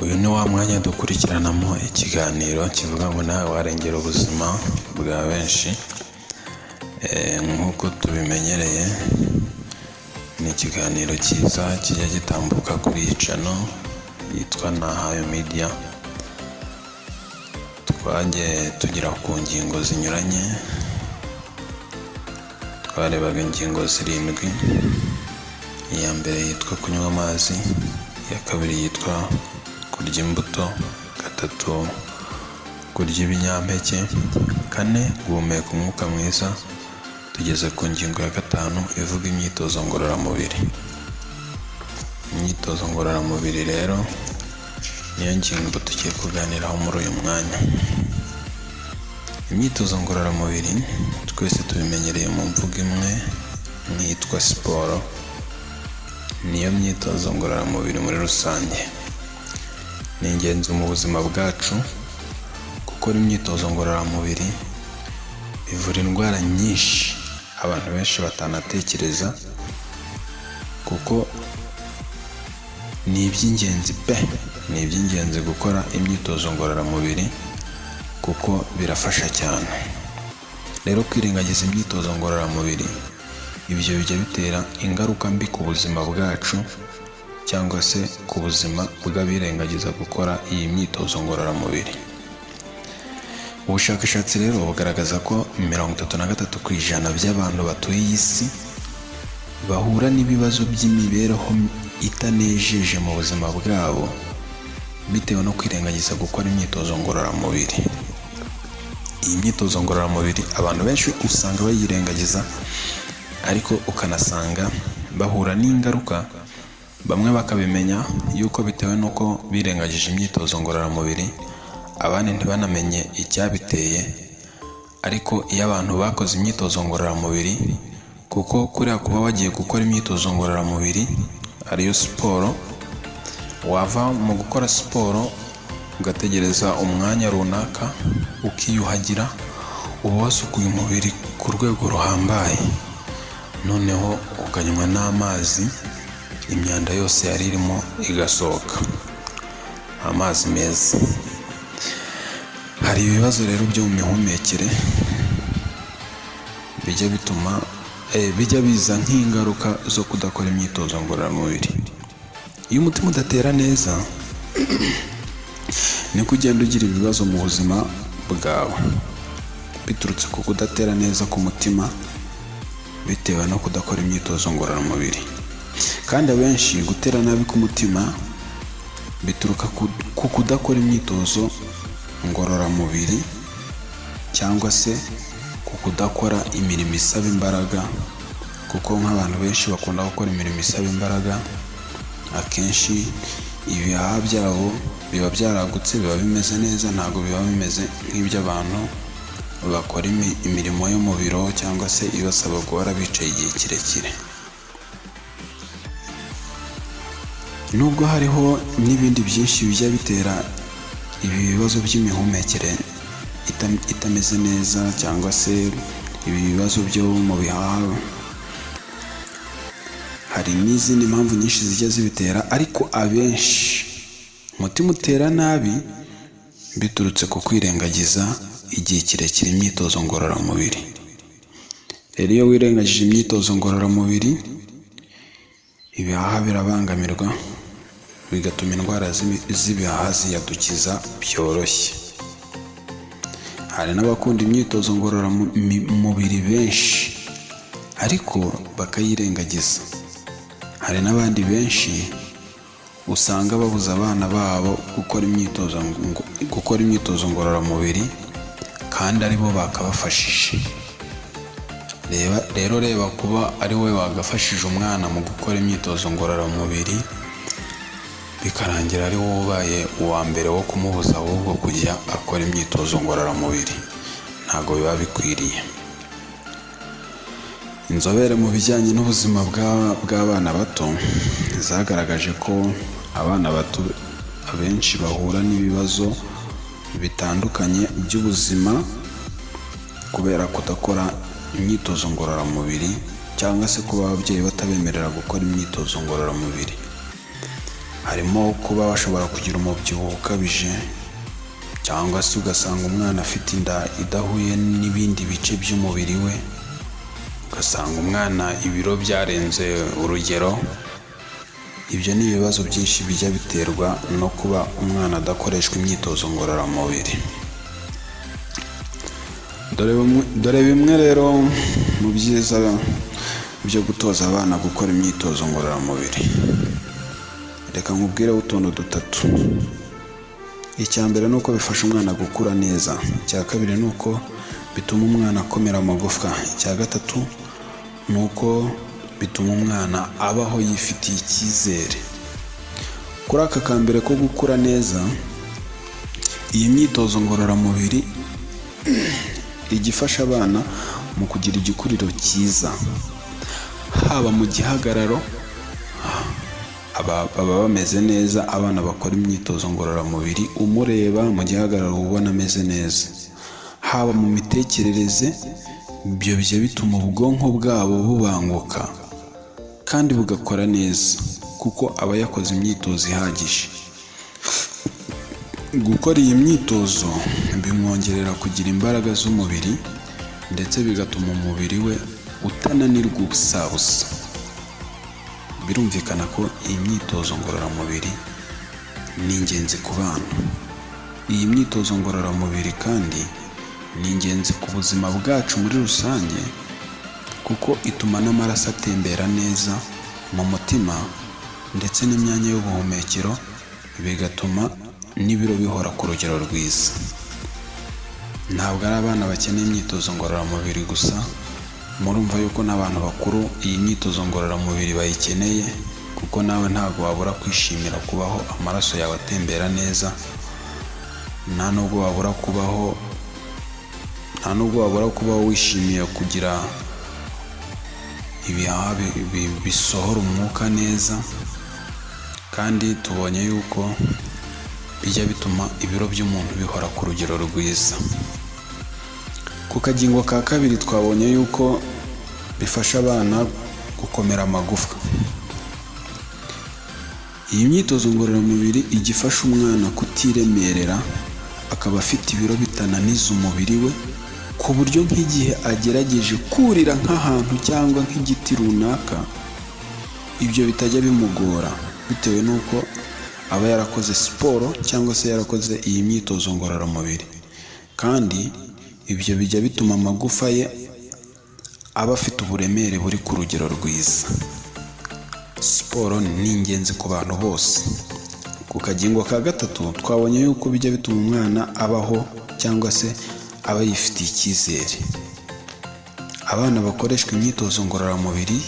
Uyu ni wa mwanya dukurikiranamo ikiganiro kivuga ngo nawe warengera ubuzima bwa benshi. Nk'uko tubimenyereye, ni ikiganiro cyiza kijya gitambuka kuri iyi channel yitwa Nahayo Media. Twagiye tugira ku ngingo zinyuranye, twarebaga ingingo 7. Iya mbere yitwa kunywa amazi, iya kabiri yitwa kurya imbuto, gatatu kurya ibinyampeke, kane guhumeka umwuka mwiza. Tugeze ku ngingo ya 5 ivuga imyitozo ngororamubiri. Imyitozo ngororamubiri rero niyo ngingo tugiye kuganiraho muri uyu mwanya. Imyitozo ngororamubiri twese tubimenyereye mu mvugo imwe yitwa siporo. Niyo myitozo ngororamubiri muri rusange. Ni ingenzi mu buzima bwacu. Gukora imyitozo ngororamubiri bivura indwara nyinshi abantu benshi batanatekereza, kuko ni iby'ingenzi gukora imyitozo ngororamubiri kuko birafasha cyane. Rero kwirengagiza imyitozo ngororamubiri, ibyo bijya bitera ingaruka mbi ku buzima bwacu cyangwa se ku buzima bw'abirengagiza gukora iyi myitozo ngororamubiri. Ubushakashatsi rero bugaragaza ko 33% by'abantu batuye iyi si bahura n'ibibazo by'imibereho itanejeje mu buzima bwabo bitewe no kwirengagiza gukora imyitozo ngororamubiri. Iyi myitozo ngororamubiri abantu benshi usanga bayirengagiza, ariko ukanasanga bahura n'ingaruka. Bamwe bakabimenya yuko bitewe nuko birengagije imyitozo ngororamubiri, abandi ntibanamenye icyabiteye. Ariko iyo abantu bakoze imyitozo ngororamubiri, kuko kuriya kuba wagiye gukora imyitozo ngororamubiri ariyo siporo, wava mu gukora siporo ugategereza umwanya runaka ukiyuhagira, uba wasukuye umubiri ku rwego ruhambaye. Noneho ukanywa n'amazi, imyanda yose yari irimo igasohoka, amazi meza. Hari ibibazo rero byo mu mihumekere bijya biza nk'ingaruka zo kudakora imyitozo ngororamubiri. Iyo umutima udatera neza niko ugenda ugira ibibazo mu buzima bwawe, biturutse ku kudatera neza k'umutima bitewe no kudakora imyitozo ngororamubiri. Kandi abenshi gutera nabi k'umutima bituruka ku kudakora imyitozo ngororamubiri, cyangwa se ku kudakora imirimo isaba imbaraga. Kuko nk'abantu benshi bakunda gukora imirimo isaba imbaraga, akenshi ibihaha byabo biba byaragutse, biba bimeze neza, ntabwo biba bimeze nk'iby'abantu bakora imirimo yo mu biro cyangwa se ibasaba guhora bicaye igihe kirekire. Nubwo hariho n'ibindi byinshi bijya bitera ibi bibazo by'imihumekere itameze neza, cyangwa se ibi bibazo byo mu bihaha, hari n'izindi mpamvu nyinshi zijya zibitera. Ariko abenshi umutima utera nabi biturutse ku kwirengagiza igihe kirekire imyitozo ngororamubiri. Rero iyo wirengagije imyitozo ngororamubiri, ibihaha birabangamirwa, bigatuma indwara z'ibihaha ziyadukiza byoroshye. Hari n'abakunda imyitozo ngororamubiri benshi ariko bakayirengagiza. Hari n'abandi benshi usanga babuza abana babo gukora imyitozo ngororamubiri kandi aribo bakabafashije. Reba kuba ari wowe wagafashije umwana mu gukora imyitozo ngororamubiri, bikarangira ari wowe ubaye uwa mbere wo kumubuza ahubwo kujya akora imyitozo ngororamubiri, ntabwo biba bikwiriye. Inzobere mu bijyanye n'ubuzima bw'abana bato zagaragaje ko abana bato abenshi bahura n'ibibazo bitandukanye by'ubuzima kubera kudakora imyitozo ngororamubiri, cyangwa se kuba ababyeyi batabemerera gukora imyitozo ngororamubiri. harimo kuba bashobora kugira umubyibuho ukabije, cyangwa se ugasanga umwana afite inda idahuye n'ibindi bice by'umubiri we, ugasanga umwana ibiro byarenze urugero. Ibyo ni ibibazo byinshi bijya biterwa no kuba umwana adakoreshwa imyitozo ngororamubiri. Dore bimwe rero mu byiza byo gutoza abana gukora imyitozo ngororamubiri. Reka nkubwireho utuntu dutatu. Icya mbere ni uko bifasha umwana gukura neza. Icya kabiri ni uko bituma umwana akomera amagufwa. Icya gatatu ni uko bituma umwana abaho yifitiye icyizere. Kuri aka kambere ko gukura neza, iyi myitozo ngororamubiri igifasha abana mu kugira igikuriro cyiza, haba mu gihagararo, baba bameze neza. Abana bakora imyitozo ngororamubiri umureba mu gihagararo ubona ameze neza, haba mu mitekerereze. Ibyo bijya bituma ubwonko bwabo bubanguka kandi bugakora neza, kuko aba yakoze imyitozo ihagije. Gukora iyi myitozo bimwongerera kugira imbaraga z'umubiri, ndetse bigatuma umubiri we utananirwa ubusabusa. Birumvikana ko iyi myitozo ngororamubiri ni ingenzi ku bana. Iyi myitozo ngororamubiri kandi ni ingenzi ku buzima bwacu muri rusange, kuko ituma n'amaraso atembera neza mu mutima ndetse n'imyanya y'ubuhumekero, bigatuma n'ibiro bihora ku rugero rwiza. Ntabwo ari abana bakeneye imyitozo ngororamubiri gusa, murumva yuko n'abantu bakuru iyi myitozo ngororamubiri bayikeneye, kuko nawe ntabwo wabura kwishimira kubaho amaraso yawe atembera neza. nta nubwo wabura kubaho wishimiye kugira ibihaha bisohora umwuka neza. Kandi tubonye yuko bijya bituma ibiro by'umuntu bihora ku rugero rwiza. Ku kagingo ka kabiri twabonye yuko bifasha abana gukomera amagufwa. Iyi myitozo ngororamubiri igifasha umwana kutiremerera, akaba afite ibiro bitananiza umubiri we, ku buryo nk'igihe agerageje kurira nk'ahantu cyangwa nk'igiti runaka, ibyo bitajya bimugora, bitewe n'uko aba yarakoze siporo cyangwa se yarakoze iyi myitozo ngororamubiri. Kandi ibyo bijya bituma amagufa ye aba afite uburemere buri ku rugero rwiza. Siporo ni ingenzi ku bantu bose. Ku kagingo ka gatatu twabonye yuko bijya bituma umwana abaho cyangwa se aba yifitiye icyizere. Abana bakoreshwa imyitozo ngororamubiri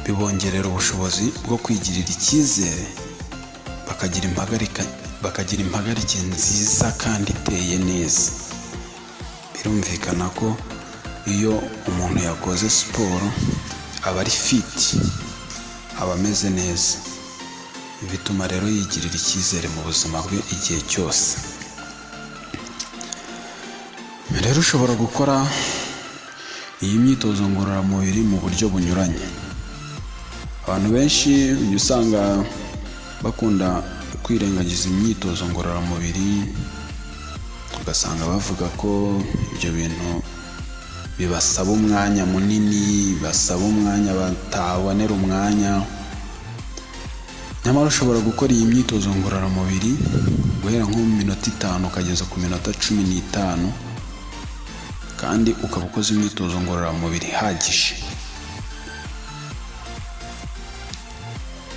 bibongerera ubushobozi bwo kwigirira icyizere, bakagira impagarike nziza kandi iteye neza. Birumvikana ko iyo umuntu yakoze siporo aba ari fit, aba ameze neza. Bituma rero yigirira icyizere mu buzima bwe igihe cyose. Rero ushobora gukora iyi myitozo ngororamubiri mu buryo bunyuranye. Abantu benshi ujya usanga bakunda kwirengagiza imyitozo ngororamubiri, ugasanga bavuga ko ibyo bintu bibasaba umwanya munini, basaba umwanya batabonera umwanya. Nyamara ushobora gukora iyi myitozo ngororamubiri guhera nko mu minota 5 ukageza ku minota 15, kandi ukaba ukoze imyitozo ngororamubiri ihagije.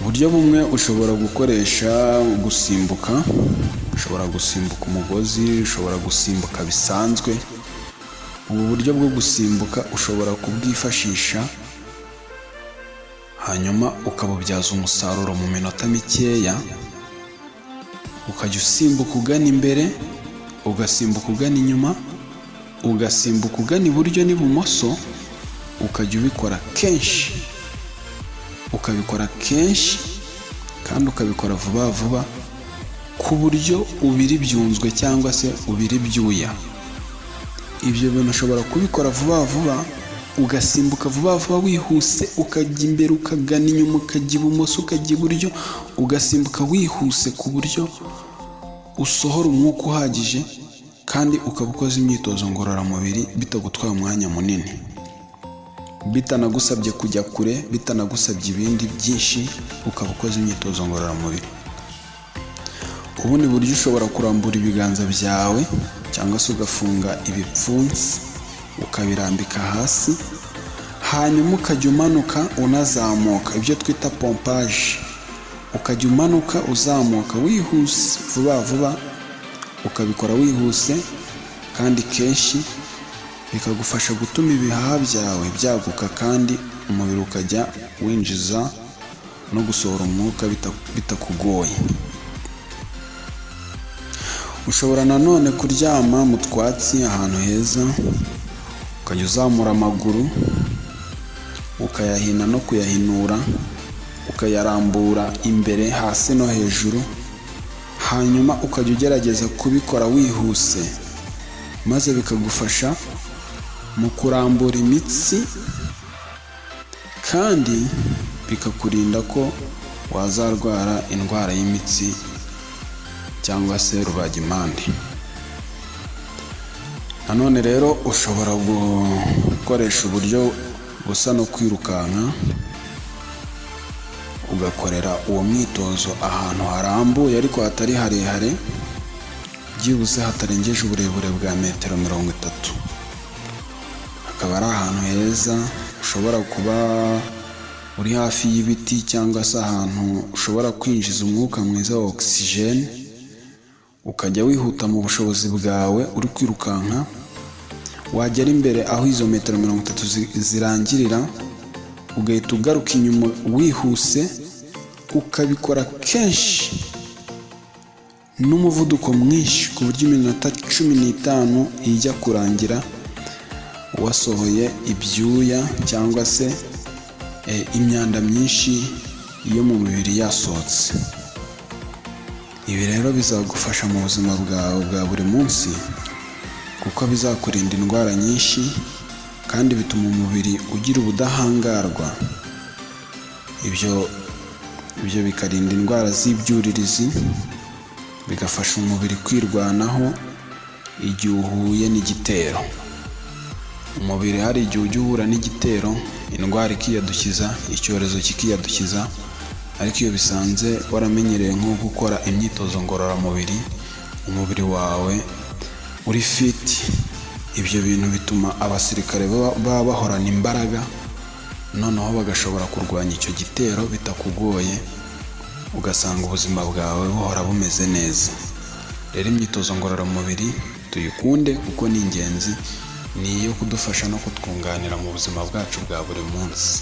Uburyo bumwe ushobora gukoresha gusimbuka, ushobora gusimbuka umugozi, ushobora gusimbuka bisanzwe. Ubu buryo bwo gusimbuka ushobora kubwifashisha, hanyuma ukabubyaza umusaruro mu minota mikeya. Ukajya usimbuka ugana imbere, ugasimbuka ugana inyuma, ugasimbuka ugana iburyo n'ibumoso. Ukajya ubikora kenshi, ukabikora kenshi, kandi ukabikora vuba vuba, ku buryo ubira ibyunzwe cyangwa se ubira ibyuya. Ibyo bintu ushobora kubikora vuba vuba ugasimbuka vuba vuba wihuse, ukajya imbere ukagana inyuma, ukajya ibumoso ukajya iburyo, ugasimbuka wihuse ku buryo usohora umwuka uhagije, kandi ukaba ukoze imyitozo ngororamubiri bitagutwaye umwanya munini, bitanagusabye kujya kure, bitanagusabye ibindi byinshi, ukaba ukoze imyitozo ngororamubiri. Ubundi buryo ushobora kurambura ibiganza byawe cyangwa se ugafunga ibipfunsi ukabirambika hasi, hanyuma ukajya umanuka unazamuka, ibyo twita pompaje. Ukajya umanuka uzamuka wihuse vuba vuba, ukabikora wihuse kandi kenshi, bikagufasha gutuma ibihaha byawe byaguka kandi umubiri ukajya winjiza no gusohora umwuka bitakugoye. Ushobora nanone kuryama mu twatsi ahantu heza, ukajya uzamura amaguru ukayahina no kuyahinura, ukayarambura imbere hasi no hejuru, hanyuma ukajya ugerageza kubikora wihuse, maze bikagufasha mu kurambura imitsi kandi bikakurinda ko wazarwara indwara y'imitsi cyangwa se rubagimpande. Nanone rero ushobora gukoresha uburyo busa no kwirukanka, ugakorera uwo mwitozo ahantu harambuye ariko hatari harehare, byibuze hatarengeje uburebure bwa metero 30. Akaba ari ahantu heza, ushobora kuba uri hafi y'ibiti cyangwa se ahantu ushobora kwinjiza umwuka mwiza wa oxygene, ukajya wihuta mu bushobozi bwawe uri kwirukanka. Wagera imbere aho izo metero 30 zirangirira, ugahita ugaruka inyuma wihuse, ukabikora kenshi n'umuvuduko mwinshi ku buryo iminota 15 ijya kurangira wasohoye ibyuya cyangwa se imyanda myinshi yo mu mubiri yasohotse. Ibi rero bizagufasha mu buzima bwawe bwa buri munsi, kuko bizakurinda indwara nyinshi kandi bituma umubiri ugira ubudahangarwa. Ibyo bikarinda indwara z'ibyuririzi, bigafasha umubiri kwirwanaho igihe uhuye n'igitero. Umubiri hari igihe ujya uhura n'igitero, indwara ikiyadukiza, icyorezo kikiyadukiza, ariko iyo bisanze waramenyereye nko gukora imyitozo ngororamubiri, umubiri wawe uri fit. Ibyo bintu bituma abasirikare baba bahorana imbaraga, noneho bagashobora kurwanya icyo gitero bitakugoye, ugasanga ubuzima bwawe buhora bumeze neza. Rero imyitozo ngororamubiri tuyikunde kuko ni ingenzi, ni iyo kudufasha no kutwunganira mu buzima bwacu bwa buri munsi.